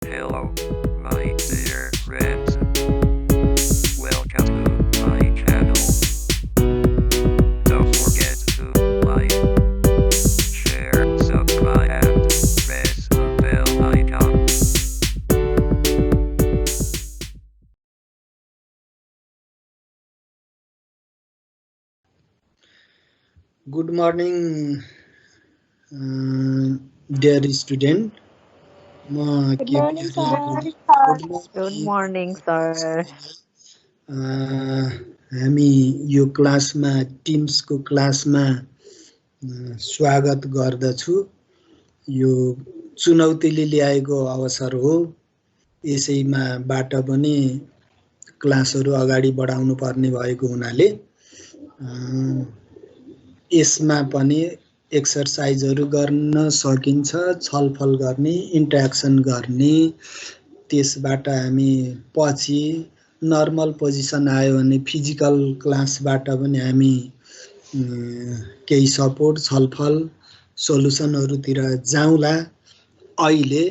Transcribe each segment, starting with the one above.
Hello, my dear friends. Welcome to my channel. Don't forget to like, share, subscribe, and press the bell icon. Good morning, dear student. म Good KP morning, आर्यले sir. Good Good morning morning, sir. हामी यो क्लासमा टिम्सको क्लासमा स्वागत गर्दछु। यो चुनौतीले ल्याएको अवसर हो। यसैमा बाट पनि क्लासहरू अगाडि बढाउनु पर्ने भएको हुनाले यसमा पनि एक्सर्साइजहरू गर्न सकिन्छ, छलफल गर्ने, इन्ट्र्याक्सन गर्ने। त्यसबाट हामी पछि नर्मल पोजिसन आयो भने फिजिकल क्लासबाट पनि हामी केही सपोर्ट, छलफल, सोलुसनहरूतिर जाउँला। अहिले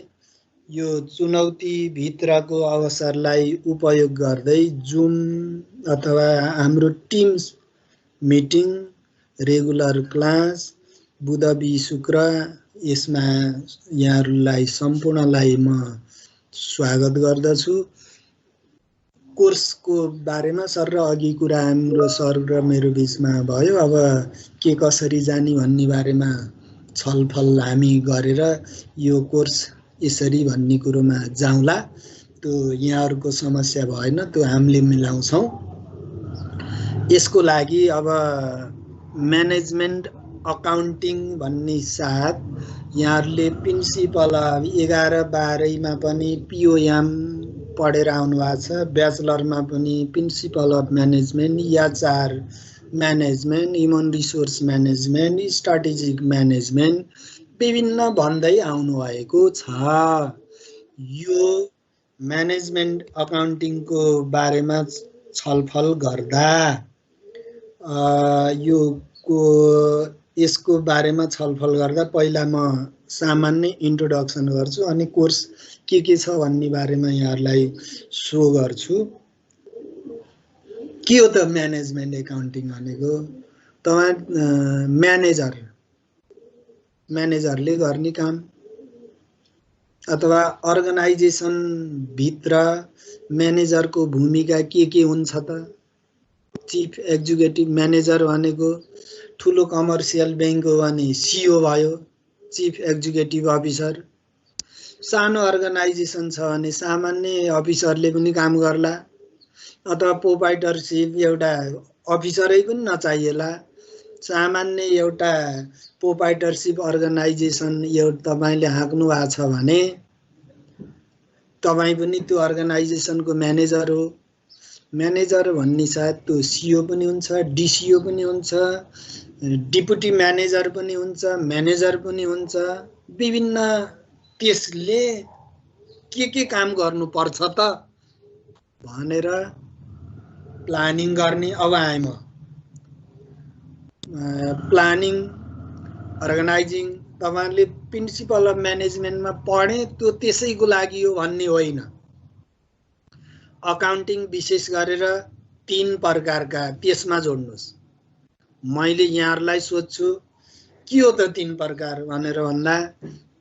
यो चुनौतीभित्रको अवसरलाई उपयोग गर्दै जुम अथवा हाम्रो टिम्स मिटिङ, रेगुलर क्लास, बुध बि शुक्र, यसमा यहाँहरूलाई सम्पूर्णलाई म स्वागत गर्दछु। कोर्सको बारेमा सर र अघि कुरा हाम्रो सर र मेरो बिचमा भयो। अब के कसरी जाने भन्ने बारेमा छलफल हामी गरेर यो कोर्स यसरी भन्ने कुरोमा जाउँला। त्यो यहाँहरूको समस्या भएन, त्यो हामीले मिलाउँछौँ। यसको लागि अब म्यानेजमेन्ट अकाउन्टिङ भन्ने साथ यहाँहरूले प्रिन्सिपल 11-12 पनि पिओएम पढेर आउनु भएको छ। ब्याचलरमा पनि principal of management, HR management, human resource management, strategic management विभिन्न भन्दै आउनुभएको छ। यो म्यानेजमेन्ट अकाउन्टिङको बारेमा छलफल गर्दा यसको बारेमा छलफल गर्दा पहिला म सामान्य इन्ट्रोडक्सन गर्छु, अनि कोर्स के छ भन्ने बारेमा यहाँहरूलाई सो गर्छु। के हो त म्यानेजमेन्ट एकाउन्टिङ भनेको? म्यानेजरले गर्ने काम अथवा अर्गनाइजेसन भित्र म्यानेजरको भूमिका के हुन्छ त? चिफ एक्जिक्युटिभ म्यानेजर भनेको ठुलो कमर्सियल ब्याङ्क हो भने सिओ भयो, चिफ एक्जिक्युटिभ अफिसर। सानो अर्गनाइजेसन छ भने सामान्य अफिसरले पनि काम गर्ला, अथवा प्रोपाइटरसिप एउटा अफिसरै पनि नचाहिएला। सामान्य एउटा प्रोपाइटरसिप अर्गनाइजेसन तपाईँले हाँक्नु भएको छ भने तपाईँ पनि त्यो अर्गनाइजेसनको म्यानेजर हो। म्यानेजर भन्ने साथ त्यो सिओ पनि हुन्छ, डिसिओ पनि हुन्छ, डिपुटी म्यानेजर पनि हुन्छ, म्यानेजर पनि हुन्छ। विभिन्न त्यसले के काम गर्नुपर्छ त भनेर प्लानिङ गर्ने। अब आएँ प्लानिङ, अर्गनाइजिङ। तपाईँले प्रिन्सिपल अफ म्यानेजमेन्टमा पढे त्यो त्यसैको लागि हो भन्ने होइन। अकाउन्टिङ विशेष गरेर 3 प्रकारका, त्यसमा जोड्नुहोस्। मैले यहाँहरूलाई सोध्छु के हो त 3 प्रकार भनेर भन्दा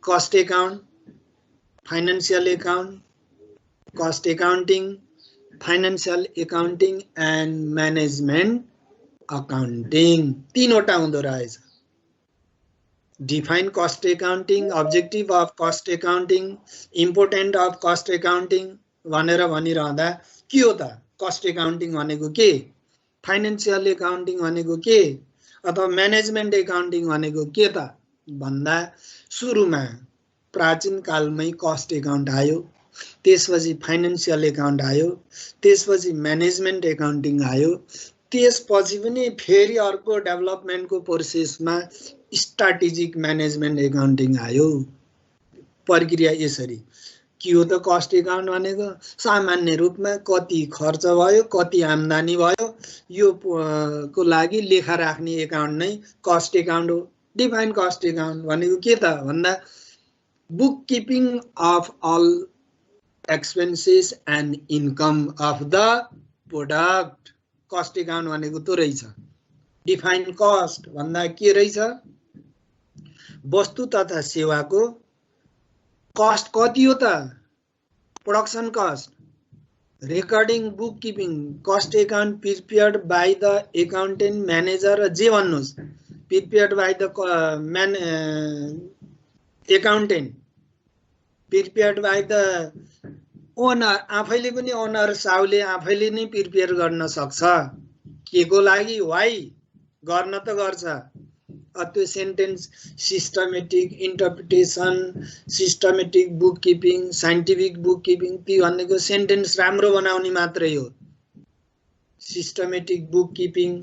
cost account, financial account, cost accounting, financial accounting and management accounting. 3वटा हुँदो रहेछ। Define cost accounting, objective of cost accounting, important of cost accounting भनेर भनिरहँदा के हो त कस्ट एकाउन्टिङ भनेको के, फाइनेन्सियल एकाउन्टिङ भनेको के, अथवा म्यानेजमेन्ट एकाउन्टिङ भनेको के त भन्दा सुरुमा प्राचीन कालमै कस्ट एकाउन्ट आयो, त्यसपछि फाइनेन्सियल एकाउन्ट आयो, त्यसपछि म्यानेजमेन्ट एकाउन्टिङ आयो, त्यसपछि पनि फेरि अर्को डेभलपमेन्टको प्रोसेसमा स्ट्राटेजिक म्यानेजमेन्ट एकाउन्टिङ आयो। प्रक्रिया यसरी। के हो त कस्ट एकाउन्ट भनेको? सामान्य रूपमा कति खर्च भयो, कति आम्दानी भयो, यो को लागि लेखा राख्ने एकाउन्ट नै कस्ट एकाउन्ट हो। डिफाइन कस्ट एकाउन्ट भनेको के त भन्दा bookkeeping of all expenses and income of the product. Cost account भनेको त्यो रहेछ। डिफाइन कस्ट भन्दा के रहेछ, वस्तु तथा सेवाको कस्ट कति हो त, production cost. Recording book keeping cost account prepared by the accountant manager, जे भन्नुहोस्, prepared by the accountant, prepared by the owner. आफैले पनि ओनर साउले आफैले नै प्रिपेयर गर्न सक्छ। के को लागि, वाइ, गर्न त गर्छ। त्यो sentence systematic interpretation, systematic book keeping, scientific book keeping, ती भनेको सेन्टेन्स राम्रो बनाउने मात्रै हो। Systematic book keeping,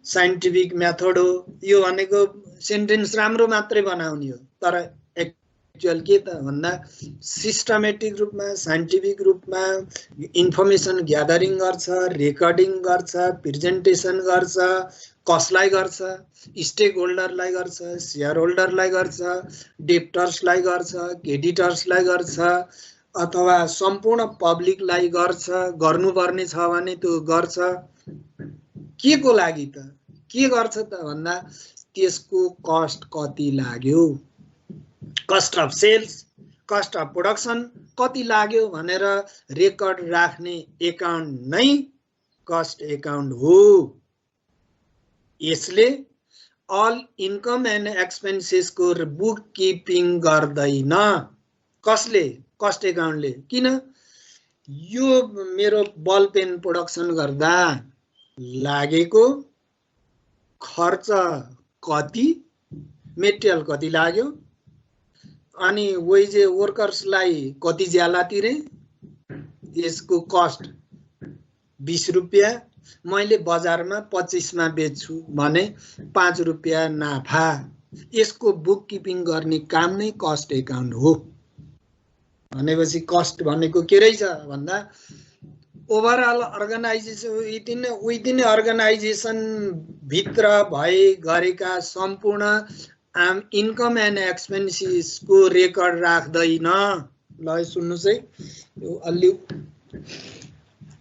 scientific method हो, यो भनेको सेन्टेन्स राम्रो मात्रै बनाउने हो। तर एक्चुअल के त भन्दा सिस्टमेटिक रूपमा, साइन्टिफिक रूपमा इन्फर्मेसन ग्यादरिङ गर्छ, रेकर्डिङ गर्छ, प्रेजेन्टेसन गर्छ। कसलाई गर्छ, स्टेक होल्डरलाई गर्छ, सेयर होल्डरलाई गर्छ, डेप्टर्सलाई गर्छ, क्रेडिटर्सलाई गर्छ, अथवा सम्पूर्ण पब्लिकलाई गर्छ। गर्नुपर्ने छ भने त्यो गर्छ। के को लागि त, के गर्छ त भन्दा त्यसको कस्ट कति लाग्यो, cost of sales, cost of production कति लाग्यो भनेर रेकर्ड राख्ने एकाउन्ट नै कस्ट एकाउन्ट हो। यसले अल इन्कम एन्ड एक्सपेन्सेसको बुक किपिङ गर्दैन। कसले, कस्ट एकाउन्टले। किन, यो मेरो बल पेन प्रोडक्सन गर्दा लागेको खर्च कति, मेटेरियल कति लाग्यो, अनि वेजे वर्कर्सलाई कति ज्याला तिरे, यसको कस्ट 20 रुपियाँ, मैले बजारमा 25 मा बेच्छु भने 5 रुपियाँ नाफा। यसको बुक किपिङ गर्ने काम नै कस्ट एकाउन्ट हो। भनेपछि कस्ट भनेको के रहेछ भन्दा ओभरअल अर्गनाइजेसन, विदिन अर्गनाइजेसन भित्र भए गरेका सम्पूर्ण इन्कम एन्ड एक्सपेन्सेसको रेकर्ड राख्दैन। ल सुन्नुहोस् है, यो अलि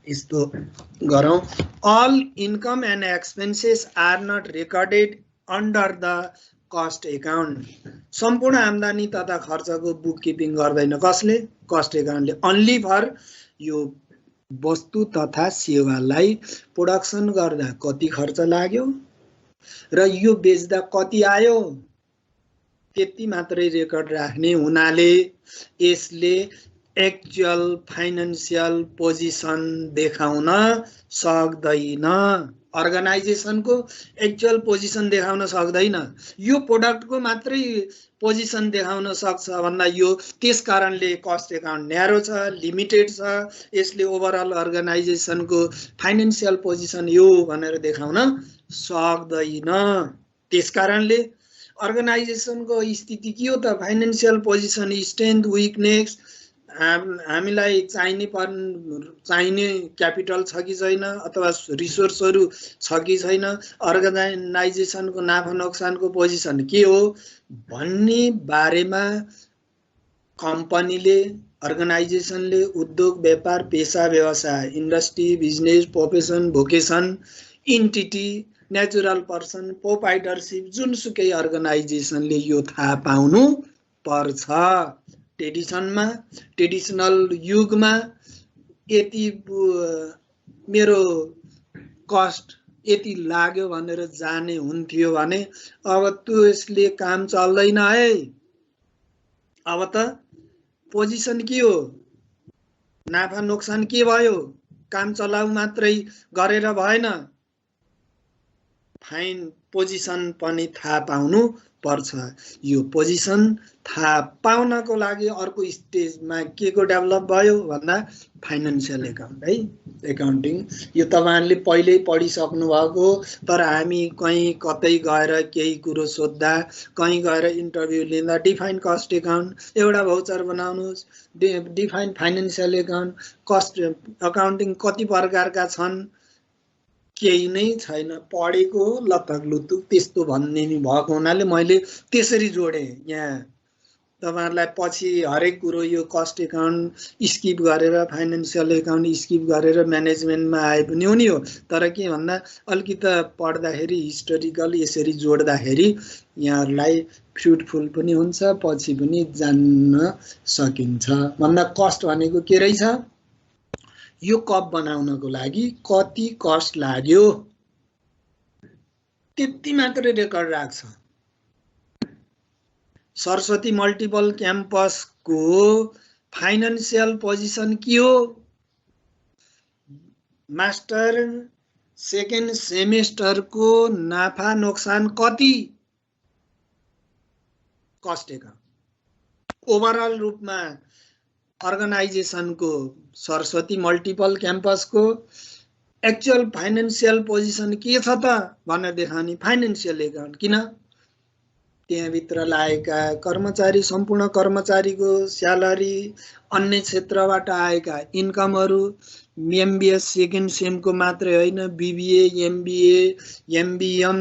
यस्तो गरौँ। All income and expenses are not recorded under the cost account. सम्पूर्ण आम्दानी तथा खर्चको बुक किपिङ गर्दैन। कसले, कस्ट एकाउन्टले। अन्ली फर यो वस्तु तथा सेवालाई प्रोडक्सन गर्दा कति खर्च लाग्यो र यो बेच्दा कति आयो, त्यति मात्रै रेकर्ड राख्ने हुनाले यसले एक्चुअल फाइनान्सियल पोजिसन देखाउन सक्दैन। अर्गनाइजेसनको एक्चुअल पोजिसन देखाउन सक्दैन। यो प्रोडक्टको मात्रै पोजिसन देखाउन सक्छ भन्दा यो त्यस कारणले कस्ट एकाउन्ट न्यारो छ, लिमिटेड छ। यसले ओभरअल अर्गनाइजेसनको फाइनान्सियल पोजिसन यो भनेर देखाउन सक्दैन। त्यस कारणले अर्गनाइजेसनको स्थिति के हो त, फाइनान्सियल पोजिसन, स्ट्रेन्थ, विकनेस, हामीलाई चाहिने क्यापिटल छ कि छैन, अथवा रिसोर्सहरू छ कि छैन, अर्गनाइजेसनको नाफा नोक्सानको पोजिसन के हो भन्ने बारेमा कम्पनीले, अर्गनाइजेसनले, उद्योग व्यापार पेशा व्यवसाय, industry, business, profession, vocation, entity, natural person, proprietorship, जुनसुकै अर्गनाइजेसनले यो थाहा पाउनु पर्छ। ट्रेडिसनल युगमा यति मेरो कस्ट यति लाग्यो भनेर जाने हुन्थ्यो भने अब त्यसले काम चल्दैन है। अब त पोजिसन के हो, नाफा नोक्सान के भयो, काम चलाउ मात्रै गरेर भएन, फाइन पोजिसन पनि थाहा पाउनु पर्छ। यो पोजिसन थाहा पाउनको लागि अर्को स्टेजमा के को डेभलप भयो भन्दा फाइनान्सियल एकाउन्ट है, एकाउन्टिङ। यो तपाईहरुले पहिल्यै पढिसक्नु भएको, तर हामी कहीँ कतै गएर केही कुरो सोध्दा, कहीँ गएर इन्टरभ्यु लिँदा डिफाइन कस्ट एकाउन्ट एउटा भाउचर बनाउनुस्, define financial account, cost accounting कति प्रकारका छन्, केही नै छैन। पढेको लतक लुतुक त्यस्तो भन्ने भएको हुनाले मैले त्यसरी जोडे यहाँ तपाईहरुलाई पछि हरेक कुरो यो कस्ट एकाउन्ट स्किप गरेर फाइनान्शियल एकाउन्ट स्किप गरेर म्यानेजमेन्टमा आए पनि हुने हो। तर के भन्दा अलिकति पढ्दाखेरि हिस्टोरिकल यसरी जोड्दाखेरि यहाँहरुलाई फ्रुटफुल पनि हुन्छ, पछि पनि जान्न सकिन्छ। भन्दा कस्ट भनेको के रहेछ? यो कप बनाउनको लागि कति कस्ट लाग्यो त्यति मात्र रेकर्ड राख्छ। सरस्वती मल्टिपल क्याम्पसको फाइनान्शियल पोजिसन के हो? मास्टर सेकेन्ड सेमेस्टरको नाफा नोक्सान कति? Cost account. ओभरअल रूपमा अर्गनाइजेसनको सरस्वती मल्टिपल क्याम्पसको एक्चुअल फाइनान्शियल पोजिसन के छ त भनेर देखाउने फाइनान्शियल एकाउन्ट। किन? त्यहाँभित्र लागेका कर्मचारी, सम्पूर्ण कर्मचारीको स्यालेरी, अन्य क्षेत्रबाट आएका इन्कमहरू, एमबिए सेकेन्ड सेमको मात्रै होइन, बिबिए, एमबिए, एमबिएम,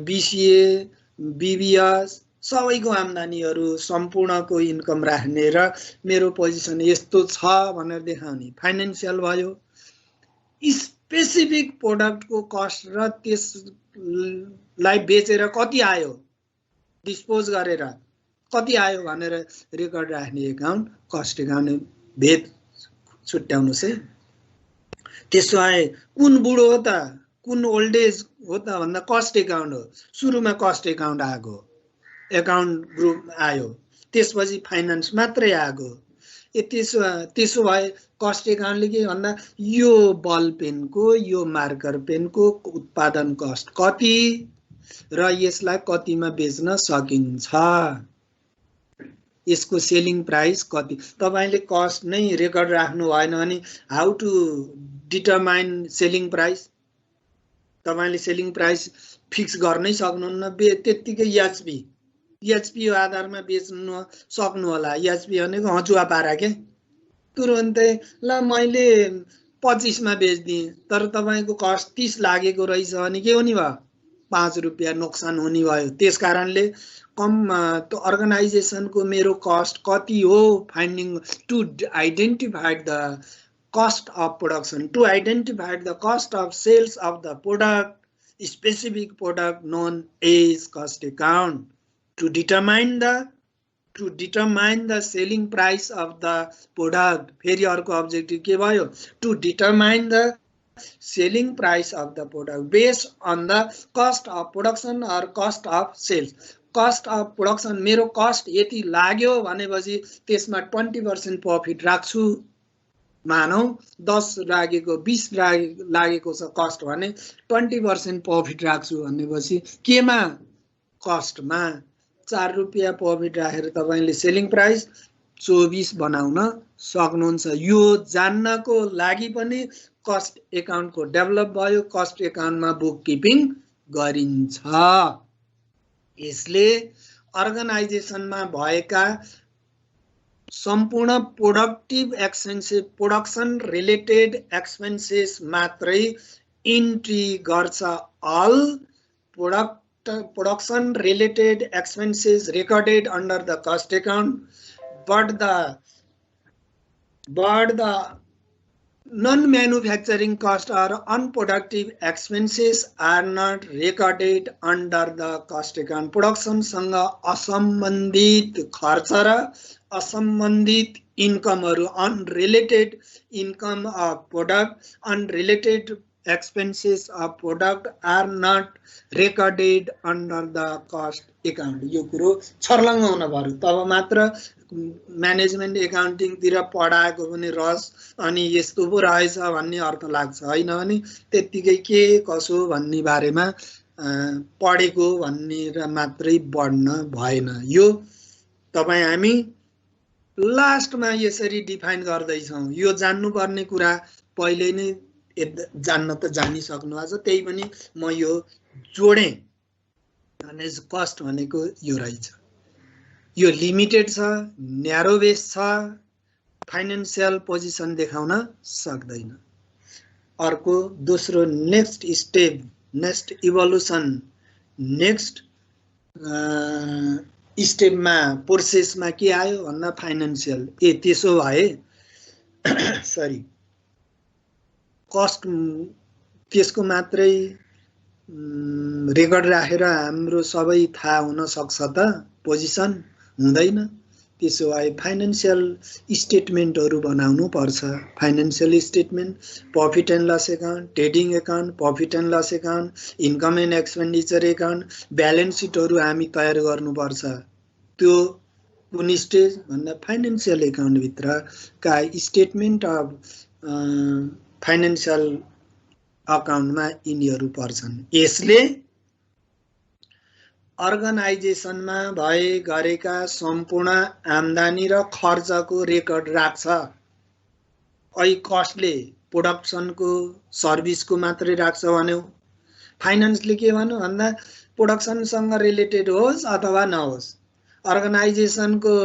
बिसिए, बिबिएस सबैको आम्दानीहरू सम्पूर्णको इन्कम राख्ने र मेरो पोजिसन यस्तो छ भनेर देखाउने फाइनान्शियल भयो। स्पेसिफिक प्रोडक्टको कस्ट र त्यसलाई बेचेर कति आयो, डिस्पोज गरेर कति आयो भनेर रेकर्ड राख्ने एकाउन्ट कस्ट एकाउन्ट। भेद छुट्याउनुस् है। त्यसो भए कुन बुढो हो त, कुन ओल्ड एज हो त भन्दा कस्ट एकाउन्ट हो। सुरुमा कस्ट एकाउन्ट आएको, एकाउन्ट ग्रुप आयो, त्यसपछि फाइनान्स मात्रै आएको। त्यसो भए कस्ट एकाउन्टले के भन्दा यो बल पेनको, यो मार्कर पेनको उत्पादन कस्ट कति र यसलाई कतिमा बेच्न सकिन्छ, यसको सेलिङ प्राइस कति। तपाईले कस्ट नै रेकर्ड राख्नु भएन भने how to determine selling price? तपाईले सेलिङ प्राइस फिक्स गर्नै सक्नुहुन्न। त्यतिकै एचपी आधारमा बेच्न सक्नु होला। एचपी भनेको हचुवा पारा के, तुरुन्तै ल मैले 25 मा बेच्दिएँ तर तपाईको कस्ट 30 लागेको रहेछ भने के हुने भयो? 5 रुपैयाँ नोक्सान हुने भयो। त्यसकारणले त्यो अर्गनाइजेसनको मेरो कस्ट कति हो finding to identify the cost of production, to identify the cost of sales of the product, specific product known as cost account, to determine the selling price of the product. फेरि अर्को objective के भयो? To determine the selling price of the product based on the cost of production or cost of sales. Cost of production मेरो cost यति लाग्यो भनेपछि त्यसमा 20% profit राख्छु। मानौ 10 लागेको 20 लागेको छ कस्ट भने 20% प्रॉफिट राख्छु भनेपछि केमा? कस्टमा 4 रुपैयाँ प्रॉफिट राखेर तपाईले सेलिङ प्राइस 24 बनाउन सक्नुहुन्छ। यो जान्नको लागि पनि कस्ट एकाउन्टको डेभलप भयो। कस्ट एकाउन्टमा बुक किपिङ गरिन्छ। यसले अर्गनाइजेसनमा भएका सम्पूर्ण productive expenses, production related expenses मात्रै इन्ट्री गर्छ। All production related expenses recorded under the cost account, but the non-manufacturing cost or unproductive expenses are not recorded under the cost account. Production सँग असम्बन्धित खर्च र असम्बन्धित इन्कमहरु, unrelated income of product, unrelated expenses of product are not recorded under the cost account. यो कुरो छर्लङ्ग हुन पर्यो, तब मात्र म्यानेजमेन्ट एकाउन्टिङ तिर पढाएको पनि रस अनि यस्तो पो रहेछ भन्ने अर्थ लाग्छ। हैन भने त्यतिकै के कसो भन्ने बारेमा पढेको भन्ने मात्रै बढ्न भएन। यो तपाई हामी लास्टमा यसरी डिफाइन गर्दै छौं। यो जान्नुपर्ने कुरा पहिले नै जान्न त जानिसक्नु भएको छ, त्यही पनि म यो जोडे। म्यानेज कस्ट भनेको यो रहेछ। यो लिमिटेड छ, न्यारो बेस छ, फाइनान्शियल पोजिसन देखाउन सक्दैन। अर्को दोस्रो next step, next evolution, next स्टेपमा प्रोसेसमा के आयो भन्दा फाइनान्सियल। त्यसो भए सरी कस्ट त्यसको मात्रै रेकर्ड राखेर हाम्रो सबै थाहा हुन सक्छ त? पोजिसन हुँदैन। त्यसो भए फाइनान्सियल स्टेटमेन्टहरू बनाउनु पर्छ। Financial statement, profit and loss account, trading account, profit and loss account, income and expenditure account, balance सिटहरू हामी तयार गर्नुपर्छ। त्यो कुन स्टेज भन्दा फाइनान्सियल एकाउन्टभित्रका स्टेटमेन्ट अफ फाइनान्सियल अकाउन्टमा यिनीहरू पर्छन्। यसले अर्गनाइजेसनमा भए गरेका सम्पूर्ण आम्दानी र खर्चको रेकर्ड राख्छ। ऐ कस्टले प्रोडक्सनको सर्भिसको मात्रै राख्छ भन्यो। फाइनान्सले के भन्यो भन्दा प्रोडक्सनसँग रिलेटेड होस् अथवा नहोस्, अर्गनाइजेसनको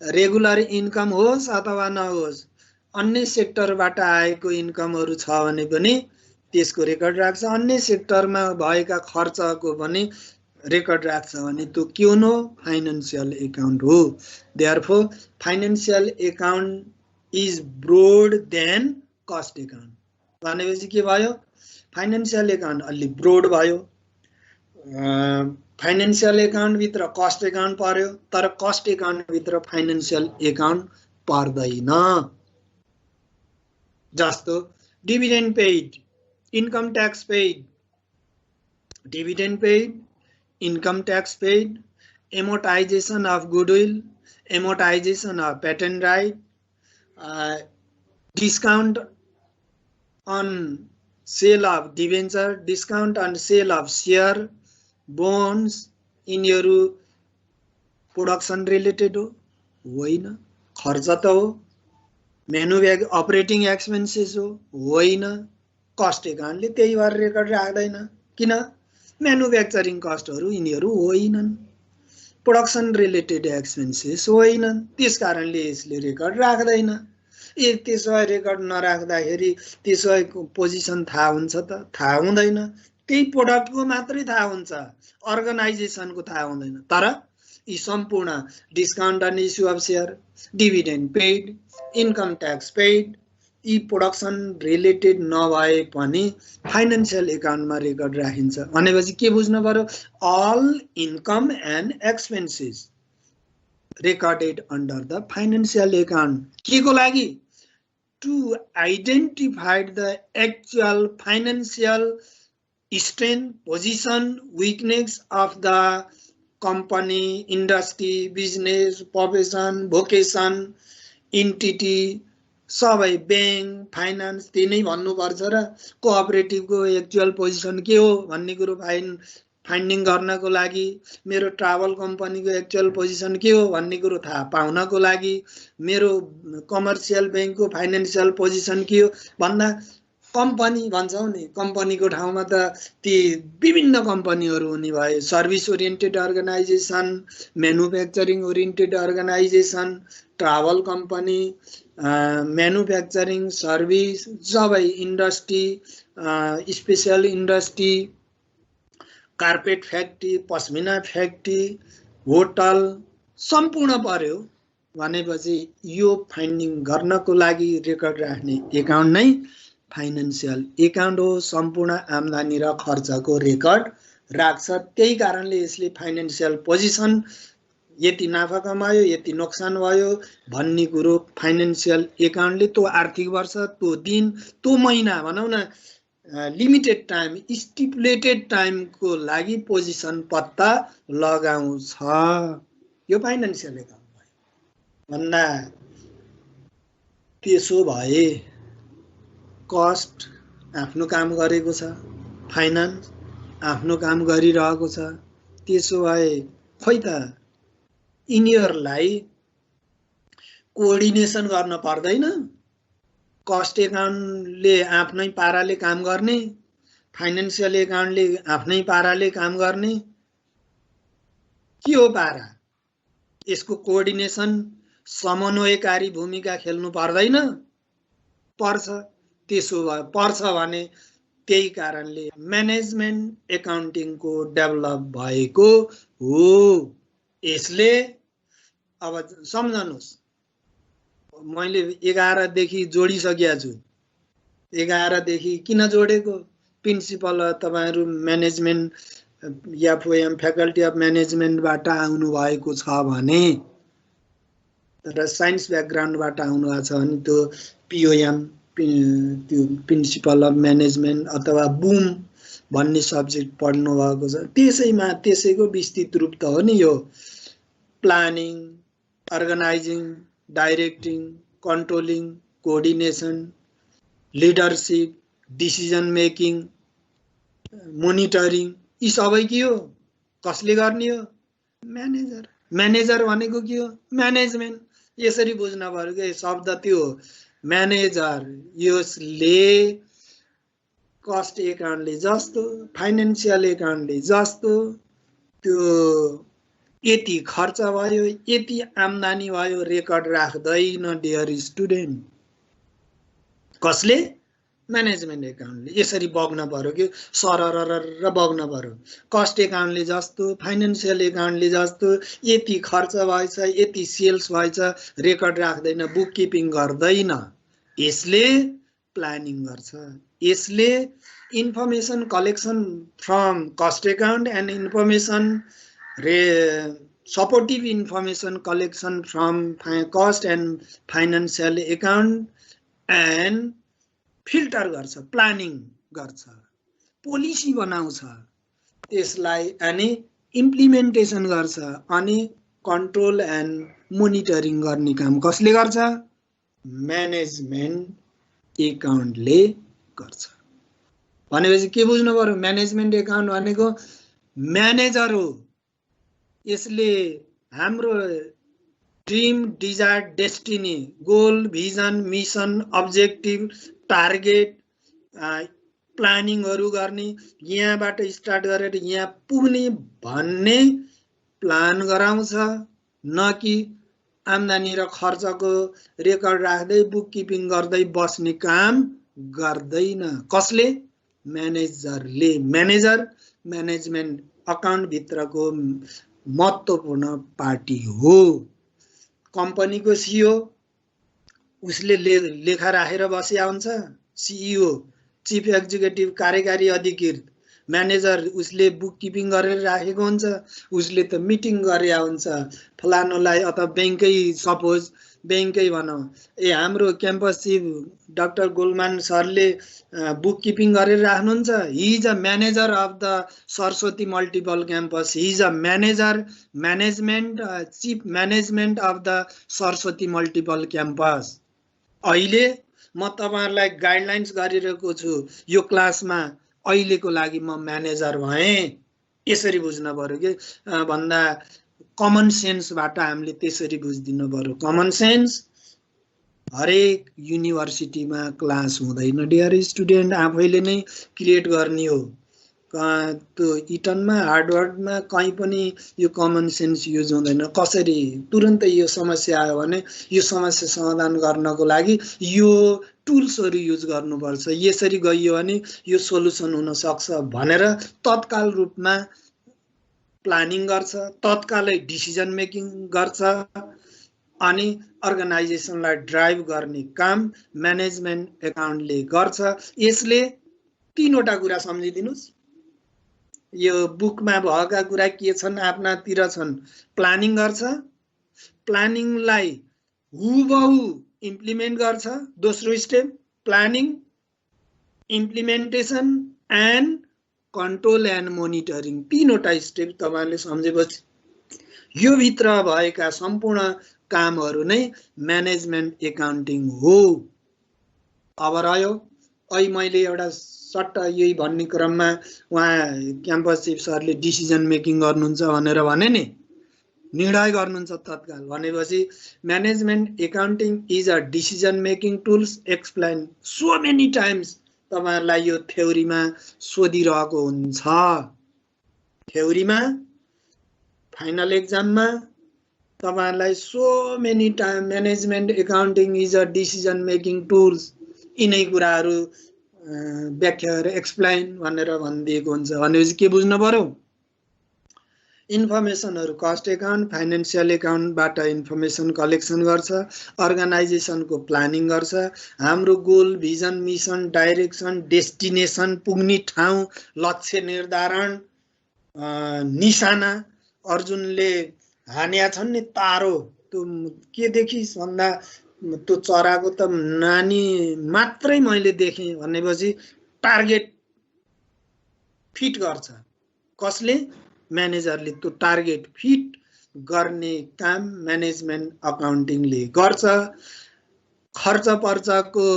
रेगुलर इन्कम होस् अथवा नहोस्, अन्य सेक्टरबाट आएको इन्कमहरू छ भने पनि त्यसको रेकर्ड राख्छ। अन्य सेक्टरमा भएका खर्चको पनि रेकर्ड राख्छ भने त्यो कुन हो? फाइनान्सियल एकाउन्ट हो। Therefore financial account is broad than cost account भनेपछि के भयो? फाइनान्सियल एकाउन्ट अलि ब्रोड भयो। फाइनान्सियल एकाउन्टभित्र कस्ट एकाउन्ट पर्यो, तर कस्ट एकाउन्टभित्र फाइनान्सियल एकाउन्ट पर्दैन। जस्तो dividend paid, income tax paid, dividend paid, income tax paid, amortisation of goodwill, amortisation of patent right, discount on sale of debenture, discount on sale of share, bonds, यिनीहरू production related हो? होइन। खर्च त हो। Operating expenses हो? होइन। Cost एकाउन्टले त्यही भएर रेकर्ड राख्दैन। किन? म्यानुफ्याक्चरिङ कस्टहरू यिनीहरू होइनन्, प्रोडक्सन रिलेटेड एक्सपेन्सेस होइनन्, त्यस कारणले यसले रेकर्ड राख्दैन। त्यसो भए रेकर्ड नराख्दाखेरि त्यसो भए पोजिसन थाहा हुन्छ त? थाहा हुँदैन। त्यही प्रोडक्टको मात्रै थाहा हुन्छ, अर्गनाइजेसनको थाहा हुँदैन। तर यी सम्पूर्ण discount on issue of share, dividend paid, income tax paid, यी प्रोडक्सन रिलेटेड नभए पनि फाइनान्सियल एकाउन्टमा रेकर्ड राखिन्छ। भनेपछि के बुझ्नु पर्यो? All income and expenses recorded under the financial account. के को लागि? To identify the actual financial strength, position, weakness of the company, industry, business, profession, vocation, entity, सबै ब्याङ्क, फाइनान्स त्यही नै भन्नुपर्छ र कोअपरेटिभको एक्चुअल पोजिसन के हो भन्ने कुरो फाइन्डिङ गर्नको लागि, मेरो ट्राभल कम्पनीको एक्चुअल पोजिसन के हो भन्ने कुरो थाहा पाउनको लागि, मेरो कमर्सियल ब्याङ्कको फाइनान्सियल पोजिसन के हो भन्दा कम्पनी भन्छौँ नि, कम्पनीको ठाउँमा त ती विभिन्न कम्पनीहरू हुने भए, service oriented organisation, manufacturing oriented organisation, travel company, manufacturing, service, सबै industry, special industry, carpet factory, pashmina factory, hotel सम्पूर्ण पर्यो। भनेपछि यो फाइन्डिङ गर्नको लागि रेकर्ड राख्ने एकाउन्ट नै फाइनान्सियल एकाउन्ट हो। सम्पूर्ण आम्दानी र खर्चको रेकर्ड राख्छ। त्यही कारणले यसले फाइनान्सियल पोजिसन, यति नाफा कमायो, यति नोक्सान भयो भन्ने कुरो फाइनान्सियल एकाउन्टले त्यो आर्थिक वर्ष, त्यो दिन, त्यो महिना भनौँ न, लिमिटेड टाइम, स्टिपुलेटेड टाइमको लागि पोजिसन पत्ता लगाउँछ। यो फाइनान्सियल एकाउन्ट भयो। भन्दा त्यसो भए कस्ट आफ्नो काम गरेको छ, फाइनान्स आफ्नो काम गरिरहेको छ। त्यसो भए खोइ त यिनीहरूलाई कोअर्डिनेसन गर्न पर्दैन? कस्ट एकाउन्टले आफ्नै पाराले काम गर्ने, फाइनान्सियल एकाउन्टले आफ्नै पाराले काम गर्ने, के हो पारा? यसको कोअर्डिनेसन, समन्वयकारी भूमिका खेल्नु पर्दैन? पर्छ। त्यसो भए पर्छ भने त्यही कारणले म्यानेजमेन्ट एकाउन्टिङको डेभलप भएको हो। यसले अब सम्झनुस् मैले 11 देखि जोडिसकेको छु 11 देखि किन जोडेको प्रिन्सिपल तपाईहरु म्यानेजमेन्ट एफओएम फ्याकल्टी अफ म्यानेजमेन्टबाट आउनु भएको छ भने र साइन्स ब्याकग्राउन्डबाट आउनु भएको छ भने त्यो पिओएम त्यो प्रिन्सिपल अफ म्यानेजमेन्ट अथवा बुम भन्ने सब्जेक्ट पढ्नु भएको छ त्यसैमा त्यसैको विस्तृत रूप त हो नि यो planning organising directing controlling coordination leadership decision making monitoring यी सबै के हो कसले गर्ने हो म्यानेजर म्यानेजर भनेको के हो म्यानेजमेन्ट यसरी बुझ्न पर्यो के शब्द त्यो हो म्यानेजर यसले कस्ट एकाउन्टले जस्तो फाइनान्शियल एकाउन्टले जस्तो त्यो यति खर्च भयो यति आम्दानी भयो रेकर्ड राख्दैन डियर स्टुडेन्ट कसले म्यानेजमेन्ट एकाउन्टले यसरी बग्न पर्यो कि सरर बग्न पर्यो कस्ट एकाउन्टले जस्तो फाइनान्शियल एकाउन्टले जस्तो यति खर्च भएछ यति सेल्स भएछ रेकर्ड राख्दैन बुक किपिङ गर्दैन यसले प्लानिङ गर्छ यसले information collection from cost account and information supportive information collection from cost and financial account and filter गर्छ प्लानिङ गर्छ पोलिसी बनाउँछ त्यसलाई अनि इम्प्लिमेन्टेसन गर्छ अनि कन्ट्रोल एन्ड मोनिटरिङ गर्ने काम कसले गर्छ म्यानेजमेन्ट एकाउन्टले गर्छ भनेपछि के बुझ्नु पर्यो म्यानेजमेन्ट एकाउन्ट भनेको म्यानेजर हो यसले हाम्रो dream desire destiny goal vision mission objective target प्लानिङहरु गर्ने यहाँबाट स्टार्ट गरेर यहाँ पुग्ने भन्ने प्लान गराउँछ न कि आम्दानी र खर्चको रेकर्ड राख्दै बुक किपिङ गर्दै बस्ने काम गर्दैन कसले म्यानेजरले म्यानेजर म्यानेजमेन्ट अकाउन्ट भित्रको महत्त्वपूर्ण पार्टी हो कम्पनीको सिइओ उसले लेखा राखेर बसिया हुन्छ सिइओ चिफ एक्जिक्युटिभ कार्यकारी अधिकृत म्यानेजर उसले बुक किपिङ गरेर राखेको हुन्छ उसले त मिटिङ गरे हुन्छ फलानोलाई अथवा बैंकै सपोज बैंकै भनौं हाम्रो क्याम्पस चिफ डाक्टर गोलमान सरले बुक किपिङ गरेर राख्नुहुन्छ he is a manager of the Saraswati multiple campus he is a manager management chief management of the Saraswati multiple campus अहिले म तपाईहरुलाई गाइडलाइन्स गरिरहेको छु यो क्लासमा अहिलेको लागि म म्यानेजर भएँ यसरी बुझ्न पर्यो के भन्दा कमन सेन्सबाट हामीले त्यसरी बुझिदिनु पर्यो कमन सेन्स हरेक युनिभर्सिटीमा क्लास हुँदैन डियर स्टुडेन्ट आफैले नै क्रिएट गर्ने हो त्यो इटनमा हार्वर्डमा कहीँ पनि यो कमन सेन्स युज हुँदैन कसरी तुरुन्तै यो समस्या आयो भने यो समस्या समाधान गर्नको लागि यो टुल्सहरु युज गर्नुपर्छ यसरी गइयो भने यो सोलुसन हुन सक्छ भनेर तत्काल रूपमा प्लानिङ गर्छ तत्कालै डिसिजन मेकिङ गर्छ अनि अर्गनाइजेसनलाई ड्राइभ गर्ने काम म्यानेजमेन्ट एकाउन्टले गर्छ यसले तीनवटा कुरा सम्झिदिनुस् यो बुकमा भएका कुरा के छन् आफ्नातिर छन् प्लानिङ गर्छ प्लानिङलाई हुबहु इम्प्लिमेन्ट गर्छ दोस्रो step planning implementation and control and monitoring तीनवटा स्टेप तपाईले सम्झेपछि यो भित्र भएका सम्पूर्ण कामहरु नै म्यानेजमेन्ट एकाउन्टिङ हो अब रह्यो अहिले मैले एउटा सट्ट यही भन्ने क्रममा उहाँ क्याम्पस चिफ सरले डिसिजन मेकिङ गर्नुहुन्छ भनेर भने नि निर्णय गर्नुहुन्छ तत्काल भनेपछि management accounting is a decision making tools explain so many times तपाईहरुलाई यो थ्योरीमा सोधिरहेको हुन्छ थ्योरीमा फाइनल एक्जाममा तपाईहरुलाई so many time management accounting is a decision making tools यिनै कुराहरु व्याख्या गरेर एक्सप्लेन भनेर भनिदिएको हुन्छ भनेपछि के बुझ्नु पर्यो इन्फर्मेसनहरु कस्ट एकाउन्ट फाइनान्शियल एकाउन्टबाट इन्फर्मेसन कलेक्सन गर्छ, अर्गनाइजेसनको प्लानिङ गर्छ, हाम्रो goal vision mission direction destination पुग्ने ठाउँ लक्ष्य निर्धारण निशाना अर्जुनले हान्या छन् नि तारो त्यो के देखिस् भन्दा त्यो चराको त नानी मात्रै मैले देखेँ भनेपछि टार्गेट फिट गर्छ कसले म्यानेजरले त्यो टार्गेट फिट गर्ने काम म्यानेजमेन्ट अकाउन्टिङले गर्छ खर्च पर्चको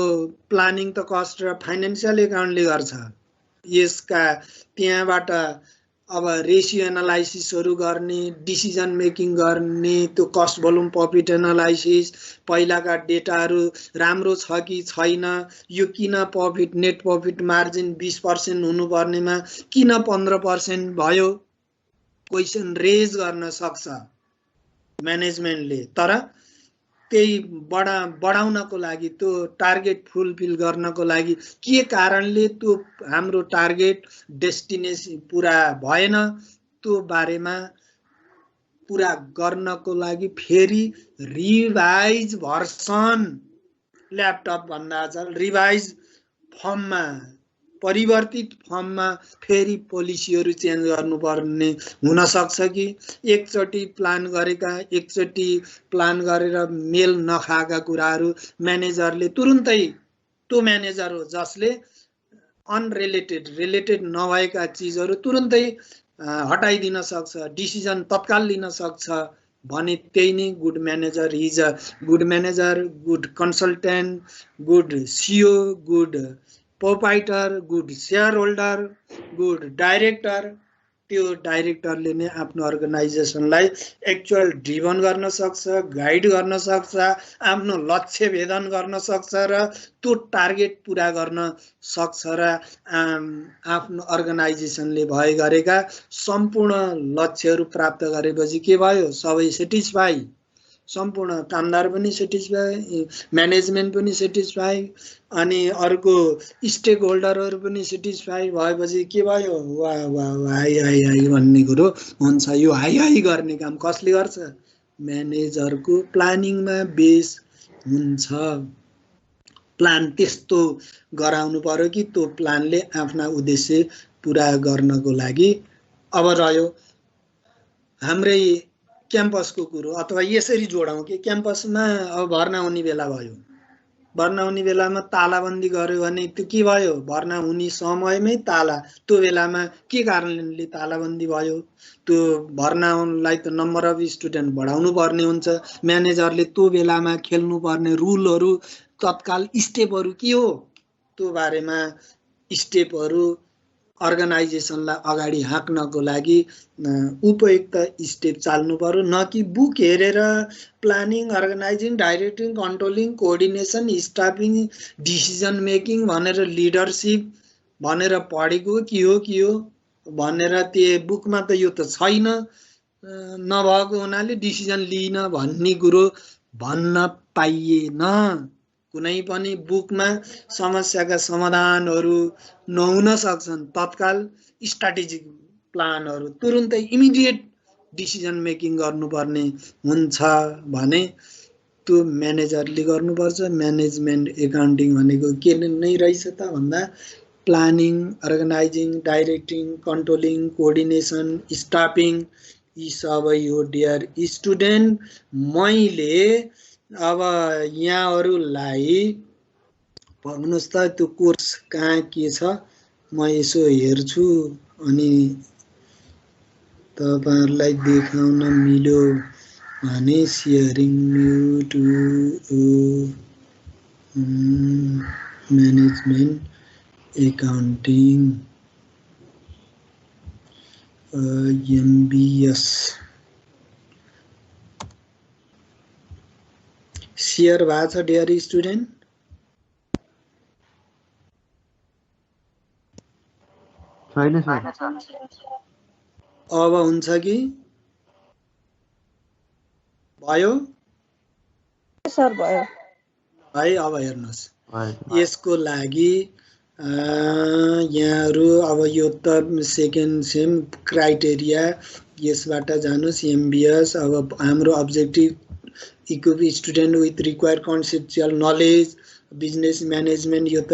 प्लानिङ त कस्ट र फाइनान्शियल एकाउन्टले गर्छ यसका त्यहाँबाट अब रेसियो एनालाइसिसहरु गर्ने डिसिजन मेकिङ गर्ने त्यो कस्ट भोल्युम प्रॉफिट एनालाइसिस पहिलाका डेटाहरु राम्रो छ कि छैन यो किन प्रॉफिट नेट प्रॉफिट मार्जिन 20% हुनुपर्नेमा किन 15% भयो क्वेशन रेज गर्न सक्छ म्यानेजमेन्टले तर त्यही बढाउनको लागि त्यो टार्गेट फुलफिल गर्नको लागि के कारणले त्यो हाम्रो टार्गेट डेस्टिनेसन पूरा भएन त्यो बारेमा पूरा गर्नको लागि फेरि रिभाइज भर्सन ल्यापटप भन्दा चाहिँ रिभाइज फर्ममा परिवर्तित फर्ममा फेरि पोलिसीहरु चेन्ज गर्नुपर्ने हुन सक्छ कि एकचोटी प्लान गरेर मेल नखाएका कुराहरु म्यानेजरले तुरुन्तै त्यो म्यानेजर हो जसले रिलेटेड नभएका चीजहरु तुरुन्तै हटाइदिन सक्छ डिसिजन तत्काल लिन सक्छ भने त्यही नै good manager is a good manager good consultant good CEO good proprietor good share holder good director त्यो डाइरेक्टरले नै आफ्नो अर्गनाइजेसनलाई एक्चुअल ड्रिभन गर्न सक्छ गाइड गर्न सक्छ आफ्नो लक्ष्य भेदन गर्न सक्छ र त्यो टार्गेट पूरा गर्न सक्छ र आफ्नो अर्गनाइजेसनले भए गरेका सम्पूर्ण लक्ष्यहरु प्राप्त गरेपछि के भयो सबै सेटिस्फाई सम्पूर्ण कामदार पनि सेटिस्फाई म्यानेजमेन्ट पनि सेटिस्फाई अनि अर्को स्टेक होल्डरहरु पनि सेटिस्फाई भएपछि के भयो हाई भन्ने कुरो हुन्छ यो हाई गर्ने काम कसले गर्छ म्यानेजरको प्लानिङमा बेस हुन्छ प्लान त्यस्तो गराउनु पर्यो कि त्यो प्लानले आफ्ना उद्देश्य पूरा गर्नको लागि अब रह्यो हाम्रै क्याम्पसको कुरो अथवा यसरी जोडौं कि क्याम्पसमा अब भर्ना हुने बेला भयो भर्ना हुने बेलामा तालाबन्दी गर्यो भने त्यो के भयो भर्ना हुने समयमै ताला त्यो बेलामा के कारणले तालाबन्दी भयो त्यो भर्नालाई त नम्बर अफ स्टुडेन्ट बढाउनु पर्ने हुन्छ म्यानेजरले त्यो बेलामा खेल्नु पर्ने रुलहरु तत्काल स्टेपहरु के हो त्यो बारेमा स्टेपहरु अर्गनाइजेसनलाई अगाडि हाँक्नको लागि उपयुक्त स्टेप चाल्नु पर्यो न कि बुक हेरेर planning organising directing controlling coordination staffing decision making भनेर लिडरशिप भनेर पढेको के हो भनेर त्यो बुकमा त यो त छैन नभएको हुनाले डिसिजन लिइन भन्ने कुरो भन्न पाइएन कुनै पनि बुकमा समस्याका समाधानहरु नहुन सक्छन् तत्काल स्ट्र्याटेजिक प्लानहरु तुरुन्तै इमिडिएट डिसिजन मेकिङ गर्नुपर्ने हुन्छ भने त्यो म्यानेजरले गर्नुपर्छ म्यानेजमेन्ट एकाउन्टिङ भनेको के नै रहेछ त भन्दा planning organising directing controlling coordination staffing यी सबै हो डियर स्टुडेन्ट मैले अब यहाँहरुलाई भन्नुस् त त्यो कोर्स कहाँ के छ म यसो हेर्छु अनि तपाईहरुलाई देखाउन मिल्यो भने sharing mute management accounting MBS share भएको छ डियर स्टुडेन्ट छैन सर अब हुन्छ कि भयो सर भयो है अब हेर्नुस् यसको लागि यहाँहरु अब यो त सेकेन्ड सेम क्राइटेरिया यसबाट जानुस् MBS। अब हाम्रो objective equip student with require conceptual knowledge business management. यो त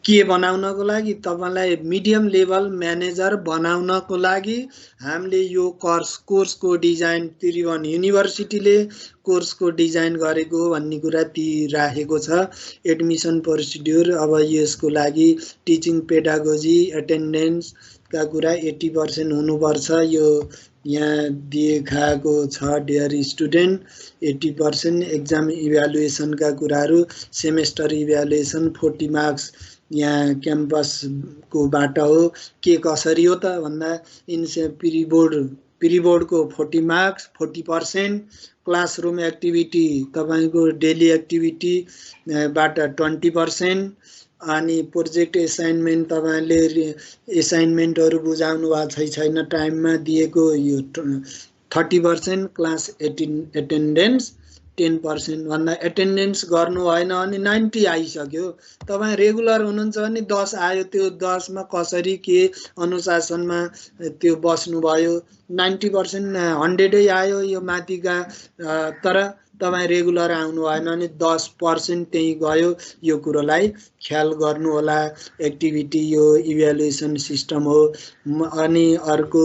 के बनाउनको लागि, तपाईलाई मिडियम लेभल म्यानेजर बनाउनको लागि हामीले यो कोर्सको डिजाइन त्रिभुवन युनिभर्सिटीले कोर्सको डिजाइन गरेको भन्ने कुरा राखेको छ। एडमिसन प्रोसिड्युर, अब यसको लागि टिचिङ पेडागोजी एटेन्डेन्सका कुरा 80% हुनुपर्छ। यो यहाँ दिएको छ डियर स्टुडेन्ट 80%। एक्जाम इभ्यालुएसनका कुराहरू, सेमेस्टर इभ्यालुएसन 40 मार्क्स यहाँ क्याम्पसको बाट हो। के कसरी हो त भन्दा प्री बोर्डको 40 मार्क्स 40%, क्लासरुम एक्टिभिटी तपाईको डेली एक्टिभिटी बाट 20%, अनि प्रोजेक्ट एसाइनमेन्ट तपाईले एसाइनमेन्टहरू बुझाउनु भएको छैन टाइममा दिएको यो 30%, क्लास एटेन्डेन्स 10% भन्दा एटेन्डेन्स गर्नु भएन भने 90 आइसक्यो। तपाईँ रेगुलर हुनुहुन्छ भने 10 आयो, त्यो 10 मा कसरी के अनुशासनमा त्यो बस्नुभयो, 90% 100 आयो यो माथिका। तर तपाईँ रेगुलर आउनु भएन भने 10% त्यही गयो। यो कुरोलाई ख्याल गर्नु होला। एक्टिभिटी यो इभ्यालुएसन सिस्टम हो। अनि अर्को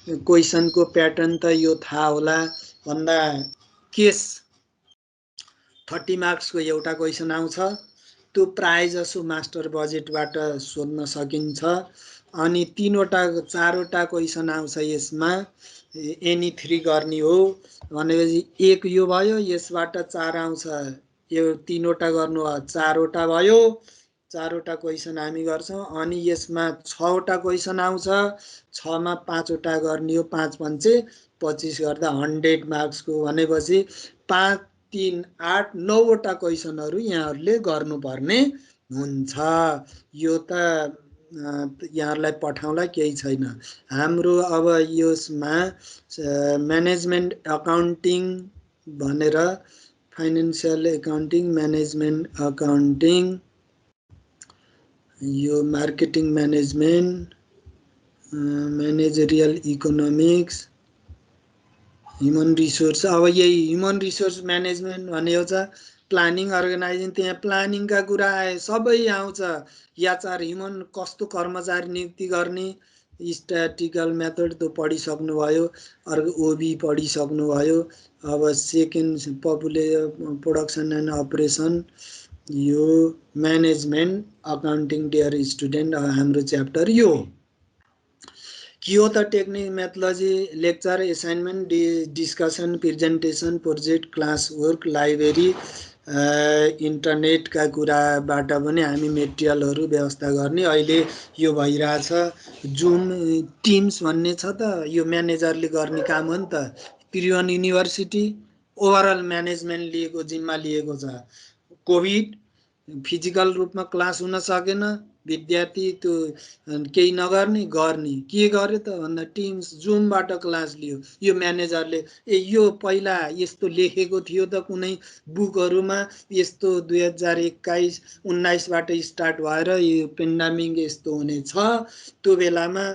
क्वेसनको प्याटर्न त यो थाहा होला भन्दा केस 30 मार्क्सको एउटा क्वेसन आउँछ, त्यो प्राय जसो मास्टर बजेटबाट सोध्न सकिन्छ। अनि 4वटा क्वेसन आउँछ यसमा, एनी 3 गर्ने हो भनेपछि 1 यो भयो, यसबाट 4 आउँछ, यो 3वटा गर्नु भयो 4वटा भयो। 4वटा क्वेसन हामी गर्छौँ। अनि यसमा 6वटा क्वेसन आउँछ, 6 मा 5वटा गर्ने हो, 5 पंचे 25 गर्दा 100 मार्क्सको भनेपछि 5 3 8 9वटा क्वेसनहरू यहाँहरूले गर्नुपर्ने हुन्छ। यो त यहाँहरूलाई पठाउला केही छैन। हाम्रो अब यसमा म्यानेजमेन्ट अकाउन्टिङ भनेर फाइनान्सियल एकाउन्टिङ, म्यानेजमेन्ट अकाउन्टिङ, यो marketing management, managerial economics, human resource. अब यही ह्युमन रिसोर्स म्यानेजमेन्ट भनेको छ प्लानिङ अर्गनाइजिङ। त्यहाँ प्लानिङका कुरा आए सबै आउँछ। एचआर ह्युमन कस्तो कर्मचारी नियुक्ति गर्ने, स्ट्याटिकल मेथड त पढिसक्नुभयो। अर्को ओबी पढिसक्नुभयो। अब सेकेन्ड प्रोडक्सन एन्ड अपरेसन, यो म्यानेजमेन्ट अकाउन्टिङ डियर स्टुडेन्ट हाम्रो च्याप्टर यो के हो त technique methodology, lecture, assignment, discussion, presentation, project, class work, library, इन्टरनेटका कुराबाट पनि हामी मेटेरियलहरू व्यवस्था गर्ने। अहिले यो भइरहेछ जुम, टिम्स भन्ने छ त, यो म्यानेजरले गर्ने काम हो नि त। त्रिभुवन युनिभर्सिटी ओभरअल म्यानेजमेन्ट लिएको, जिम्मा लिएको छ। कोभिड फिजिकल रूपमा क्लास हुन सकेन, विद्यार्थी त्यो केही नगर्ने गर्ने के गर्यो त भन्दा टिम्स जुमबाट क्लास लियो। यो म्यानेजरले यो पहिला यस्तो लेखेको थियो त कुनै बुकहरूमा, यस्तो 2021-19 बाट स्टार्ट भएर यो पेन्डामिक यस्तो हुने छ, त्यो बेलामा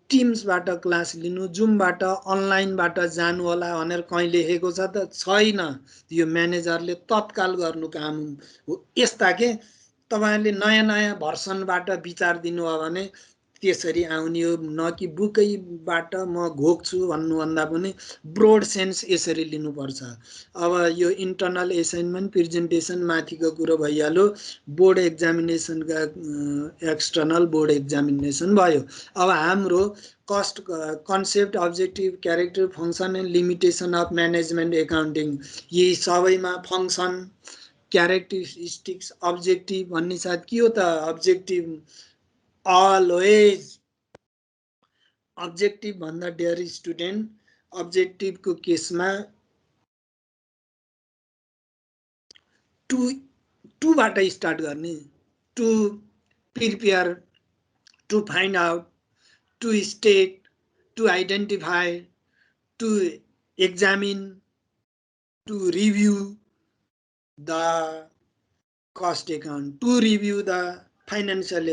टिम्सबाट क्लास लिनु, जुमबाट अनलाइनबाट जानु होला भनेर कहीँ लेखेको छ त छैन। यो म्यानेजरले तत्काल गर्नु काम हो। यस्ता के तपाईहरुले नयाँ नयाँ भर्सनबाट विचार दिनुभयो भने त्यसरी आउने हो। न कि बुकैबाट म घोक्छु भन्नुभन्दा पनि ब्रोड सेन्स यसरी लिनुपर्छ। अब यो इन्टरनल एसाइनमेन्ट, प्रेजेन्टेसन माथिको कुरो भइहाल्यो। बोर्ड एक्जामिनेसनका एक्सटर्नल बोर्ड एक्जामिनेसन भयो। अब हाम्रो cost, concept, objective, character, function and limitation of management accounting, यी सबैमा फङ्सन, क्यारेक्टरिस्टिक्स, अब्जेक्टिभ भन्ने साथ के हो त अब्जेक्टिभ अलवेज। अब्जेक्टिभ भन्दा डियर स्टुडेन्ट, अब्जेक्टिभको केसमा टुबाट स्टार्ट गर्ने, to prepare, to find out, to state, to identify, to examine, to review the cost account, to review the financial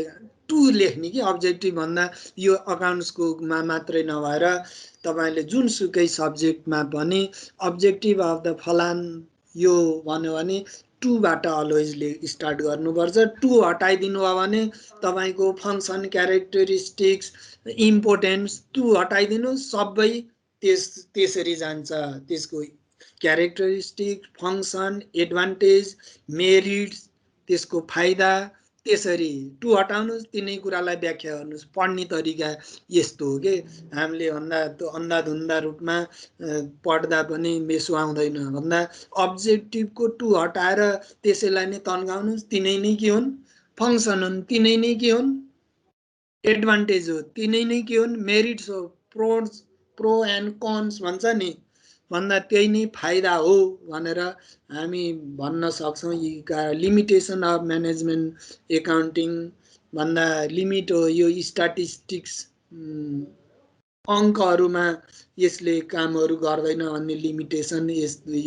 to लेख्ने कि अब्जेक्टिभ भन्दा यो अकाउन्ट्सकोमा मात्रै नभएर तपाईँले जुनसुकै सब्जेक्टमा पनि अब्जेक्टिभ अफ द फलान यो भन्यो भने टुबाट अलवेज स्टार्ट गर्नुपर्छ। टु हटाइदिनु भयो भने तपाईँको फङ्सन क्यारेक्टरिस्टिक्स इम्पोर्टेन्स टु हटाइदिनु सबै त्यसरी जान्छ। त्यसको क्यारेक्टरिस्टिक फङ्सन एडभान्टेज मेरिट्स त्यसको फाइदा त्यसरी टु हटाउनुहोस् तिनै कुरालाई व्याख्या गर्नुहोस्। पढ्ने तरिका यस्तो हो कि हामीले भन्दा त्यो अन्धाधुन्दा रूपमा पढ्दा पनि मेसो आउँदैन भन्दा अब्जेक्टिभको टु हटाएर त्यसैलाई नै तन्काउनुहोस्। तिनै नै के हुन् फङ्सन हुन्, तिनै नै के हुन् एडभान्टेज हो, तिनै नै के हुन् मेरिट्स हो, प्रो एन्ड कन्स भन्छ नि भन्दा त्यही नै फाइदा हो भनेर हामी भन्न सक्छौँ। यी लिमिटेसन अफ म्यानेजमेन्ट एकाउन्टिङ भन्दा लिमिट हो यो स्ट्याटिस्टिक्स अङ्कहरूमा यसले कामहरू गर्दैन भन्ने लिमिटेसन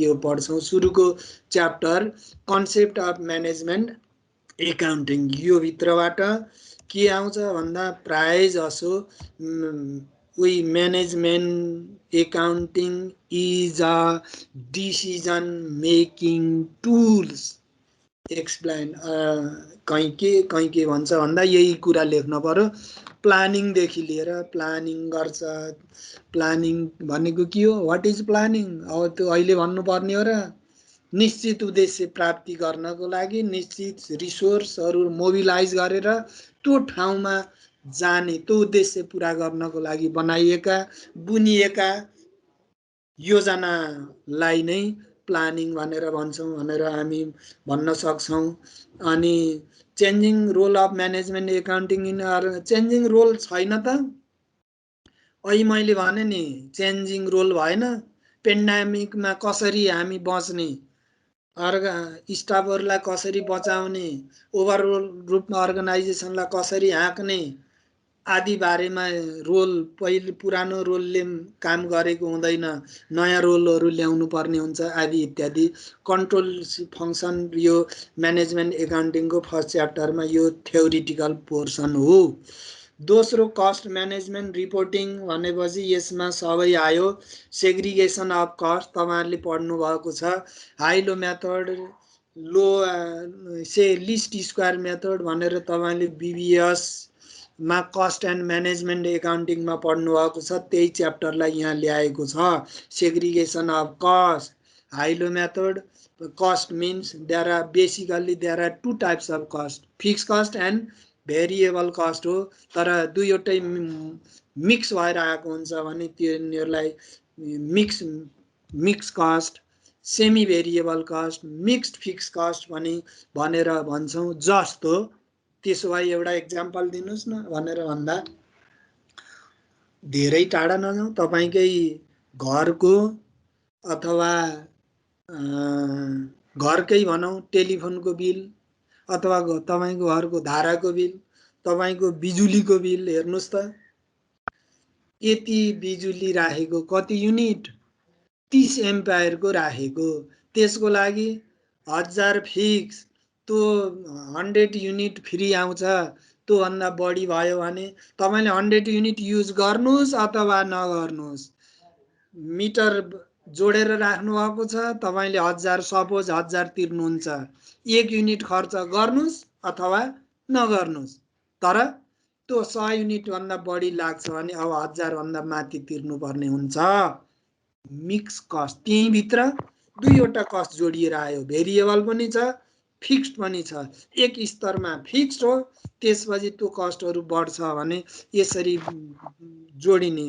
यो पढ्छौँ। सुरुको chapter concept of management accounting यो भित्रबाट के आउँछ भन्दा प्राय जसो we management accounting is a decision making tools explain कहीँ के भन्छ भन्दा यही कुरा लेख्न पर्यो। प्लानिङदेखि लिएर प्लानिङ गर्छ। प्लानिङ भनेको के हो व्हाट इज प्लानिङ अब त्यो अहिले भन्नुपर्ने हो र निश्चित उद्देश्य प्राप्ति गर्नको लागि निश्चित रिसोर्सहरू मोबिलाइज गरेर त्यो ठाउँमा जाने त्यो उद्देश्य पुरा गर्नको लागि बनाइएका बुनिएका योजनालाई नै प्लानिङ भनेर भन्छौँ भनेर हामी भन्न सक्छौँ। अनि changing role of management accounting in changing role छैन त अहिले मैले भने नि चेन्जिङ रोल भएन। पेन्डेमिकमा कसरी हामी बच्ने स्टाफहरूलाई कसरी बचाउने ओभरअल रूपमा अर्गनाइजेसनलाई कसरी हाँक्ने आदि बारेमा रोल पहिले पुरानो रोलले काम गरेको हुँदैन, नयाँ रोलहरू ल्याउनु पर्ने हुन्छ आदि इत्यादि। कन्ट्रोल फङ्सन यो म्यानेजमेन्ट एकाउन्टिङको फर्स्ट च्याप्टरमा यो थ्योरिटिकल पोर्सन हो। दोस्रो कस्ट म्यानेजमेन्ट रिपोर्टिङ भनेपछि यसमा सबै आयो। सेग्रिगेसन अफ कस्ट तपाईँहरूले पढ्नु भएको छ। हाइलो मेथड लो लिस्ट स्क्वायर मेथड भनेर तपाईँले बिबिएस मा कस्ट एन्ड म्यानेजमेन्ट एकाउन्टिङमा पढ्नु भएको छ। त्यही च्याप्टरलाई यहाँ ल्याएको छ। Segregation of cost high low method cost means there are two types of cost fix cost and variable cost हो। तर दुईवटै मिक्स भएर आएको हुन्छ भने तिनीहरूलाई mix cost semi variable cost mixed fix cost भनेर भन्छौँ। जस्तो त्यसो भए एउटा इक्जाम्पल दिनुहोस् न भनेर भन्दा धेरै टाढा नजाउँ तपाईँकै घरको अथवा घरकै भनौँ टेलिफोनको बिल अथवा तपाईँको घरको धाराको बिल तपाईँको बिजुलीको बिल हेर्नुहोस् त यति बिजुली राखेको कति युनिट 30 एम्पायरको राखेको त्यसको लागि 1000 फिक्स त्यो 100 युनिट फ्री आउँछ। त्योभन्दा बढी भयो भने तपाईँले 100 युनिट युज गर्नुहोस् अथवा नगर्नुहोस् मिटर जोडेर राख्नु भएको छ तपाईँले 1000 सपोज 1000 तिर्नुहुन्छ 1 युनिट खर्च गर्नुहोस् अथवा नगर्नुहोस्। तर त्यो 100 युनिट भन्दा बढी लाग्छ भने अब 1000 भन्दा माथि तिर्नुपर्ने हुन्छ। मिक्स कस्ट त्यही भित्र दुईवटा कस्ट जोडिएर आयो भेरिएबल पनि छ फिक्स्ड पनि छ। एक स्तरमा फिक्स्ड हो त्यसपछि त्यो कस्टहरू बढ्छ भने यसरी जोडिने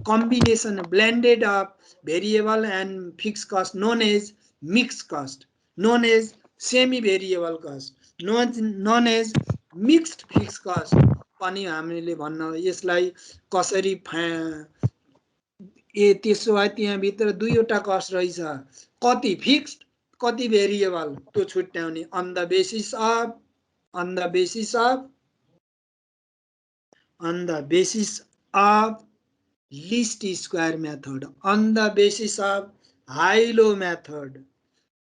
combination blended of variable and fix cost known as mix cost known as semi variable cost known as mixed fix cost पनि हामीले भन्न यसलाई कसरी त्यसो भए त्यहाँभित्र दुईवटा कस्ट रहेछ कति फिक्स्ड कति भेरिएबल त्यो छुट्याउने on the basis of least square method on the basis of high low method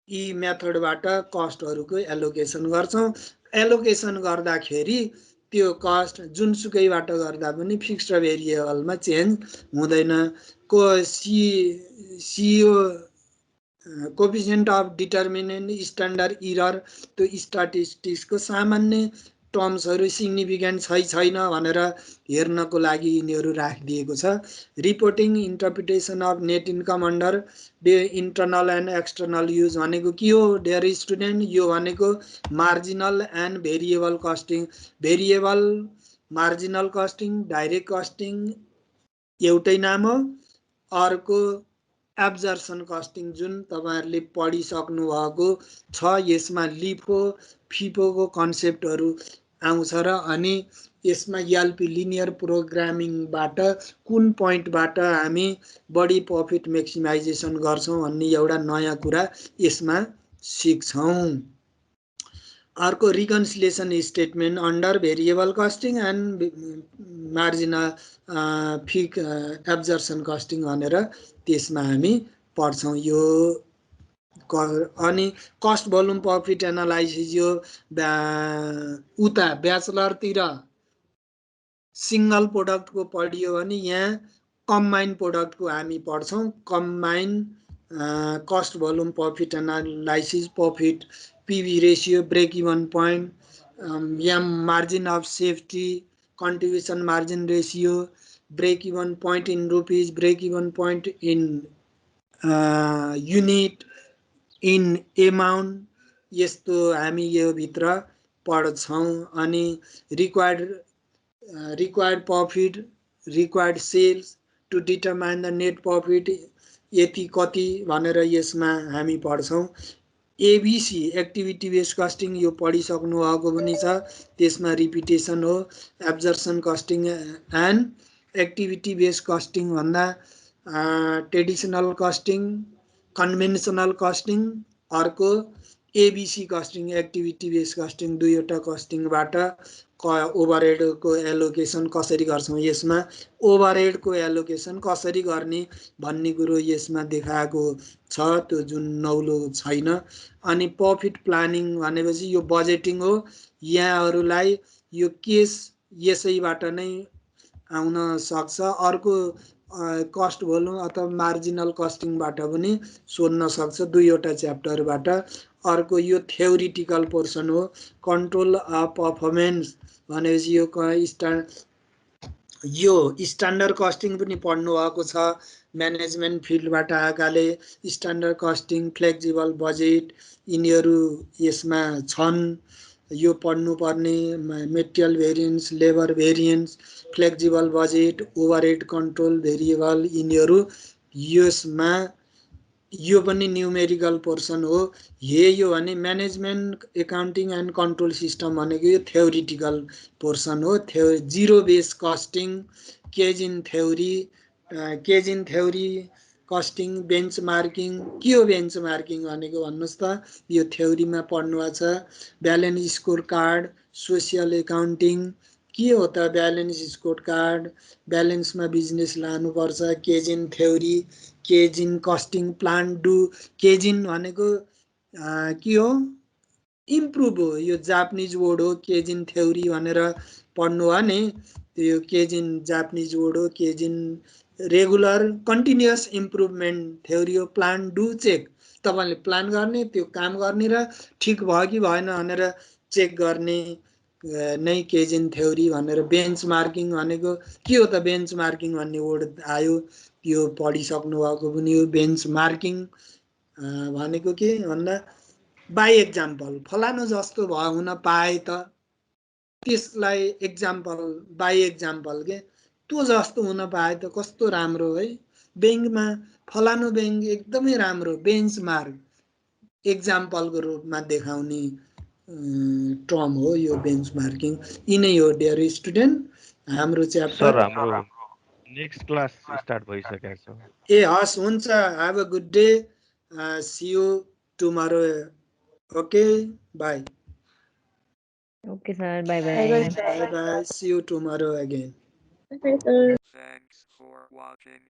यी मेथडबाट कस्टहरूको एलोकेसन गर्छौँ। एलोकेसन गर्दाखेरि त्यो कस्ट जुनसुकैबाट गर्दा पनि फिक्स्ड र भेरिएबलमा चेन्ज हुँदैन। सिओ coefficient of determinant standard error त्यो स्ट्याटिस्टिक्सको सामान्य टर्म्सहरू सिग्निफिकेन्ट छैन भनेर हेर्नको लागि यिनीहरू राखिदिएको छ। Reporting interpretation of net income under internal and external use भनेको के हो डियर स्टुडेन्ट? यो भनेको marginal and variable costing. Variable marginal costing, direct costing एउटै नाम हो। अर्को एब्जर्सन कस्टिङ जुन तपाईहरुले पढिसक्नु भएको छ। यसमा लिफो फिफोको कन्सेप्टहरू आउँछ र अनि यसमा एलपी लिनियर प्रोग्रामिङबाट कुन पोइन्टबाट हामी बढी प्रफिट मैक्सिमाइजेसन गर्छौं भन्ने एउटा नयाँ कुरा यसमा सिक्छौं। अर्को reconciliation statement under variable costing and marginal fix absorption costing भनेर त्यसमा हामी पढ्छौं। यो अनि कस्ट भोल्युम प्रफिट एनालाइसिस यो उता ब्याचलरतिर सिंगल प्रोडक्टको पढियो भने यहाँ कम्बाइन प्रोडक्टको हामी पढ्छौं। Combine cost volume profit analysis, profit PV ratio, break even point, M margin of safety, contribution margin ratio, break even point in rupees, break even point in unit, in amount, यस्तो हामी यो भित्र पढ्छौं। अनि required profit, required sales to determine the net profit यति कति भनेर यसमा हामी पढ्छौं। एबीसी एक्टिभिटी बेस्ड कस्टिङ यो पढिसक्नु भएको पनि छ, त्यसमा रिपिटेसन हो। Absorption costing and activity based costing भन्दा ट्रेडिसनल कस्टिङ, कन्भेन्सनल कस्टिङ, अर्को ABC costing activity based costing, दुईवटा कस्टिङबाट ओभरहेडको एलोकेसन कसरी गर्छौं, यसमा ओभरहेडको एलोकेसन कसरी गर्ने भन्ने कुरो यसमा देखाएको छ, त्यो जुन नौलो छैन। अनि प्रफिट प्लानिङ भनेपछि यो बजेटिङ हो। यहाँहरूलाई यो केस यसैबाट नै आउन सक्छ। अर्को कस्ट भोल्युम अथवा मार्जिनल कस्टिङबाट पनि सोध्न सक्छ, दुईवटा च्याप्टरबाट। अर्को यो थ्योरिटिकल पोर्सन हो। कन्ट्रोल अफ परफर्मेन्स भनेपछि यो स्ट्यान्डर्ड कस्टिङ पनि पढ्नु भएको छ। म्यानेजमेन्ट फिल्डबाट आएकाले स्ट्यान्डर्ड कस्टिङ, फ्लेक्सिबल बजेट यिनीहरू यसमा छन्। यो पढ्नुपर्ने material variance, labour variance, flexible budget, overhead control variable यिनीहरू यसमा यो पनि न्यूमेरिकल पोर्सन हो। यो भने management accounting and control system भनेको यो थ्योरिटिकल पोर्सन हो। Zero base costing, casein theory costing, bench marking के हो बेन्च मार्किङ भनेको भन्नुहोस् त, यो थ्योरीमा पढ्नु भएको छ। Balance score card, social accounting के हो त ब्यालेन्स स्कोर कार्ड, ब्यालेन्समा बिजनेस लानुपर्छ, casein theory, casein costing plan do, casein भनेको के हो इम्प्रुभ हो, यो जापानिज वर्ड हो। केजिन थ्योरी भनेर पढ्नु हो भने त्यो केजिन जापानिज वर्ड हो। Casein regular continuous improvement theory हो। प्लान डु चेक, तपाईले प्लान गर्ने, त्यो काम गर्ने र ठिक भयो कि भएन भनेर चेक गर्ने नै केजिन थ्योरी भनेर। बेन्च मार्किङ भनेको के हो त बेन्च मार्किङ भन्ने वर्ड आयो, यो पढिसक्नु भएको पनि हो। बेन्च मार्किङ भनेको के भन्दा बाई एक्जाम्पल फलानु जस्तो हुन पाए त, त्यसलाई एक्जाम्पल बाई एक्जाम्पल के त्यो जस्तो हुन पाए त कस्तो राम्रो है। ब्याङ्कमा फलानु ब्याङ्क एकदमै राम्रो, बेन्च मार्क एक्जाम्पलको रूपमा देखाउने टर्म हो यो बेन्च मार्किङ। यिनै हो डियर स्टुडेन्ट हाम्रो च्याप्टर। सर हाम्रो नेक्स्ट क्लास स्टार्ट भइसकेको छ। ए हस्, हुन्छ। Have a good day, see you tomorrow. Okay, bye. Okay, sir. Bye bye. Bye bye. See you tomorrow again. Bye, sir. Thanks for watching.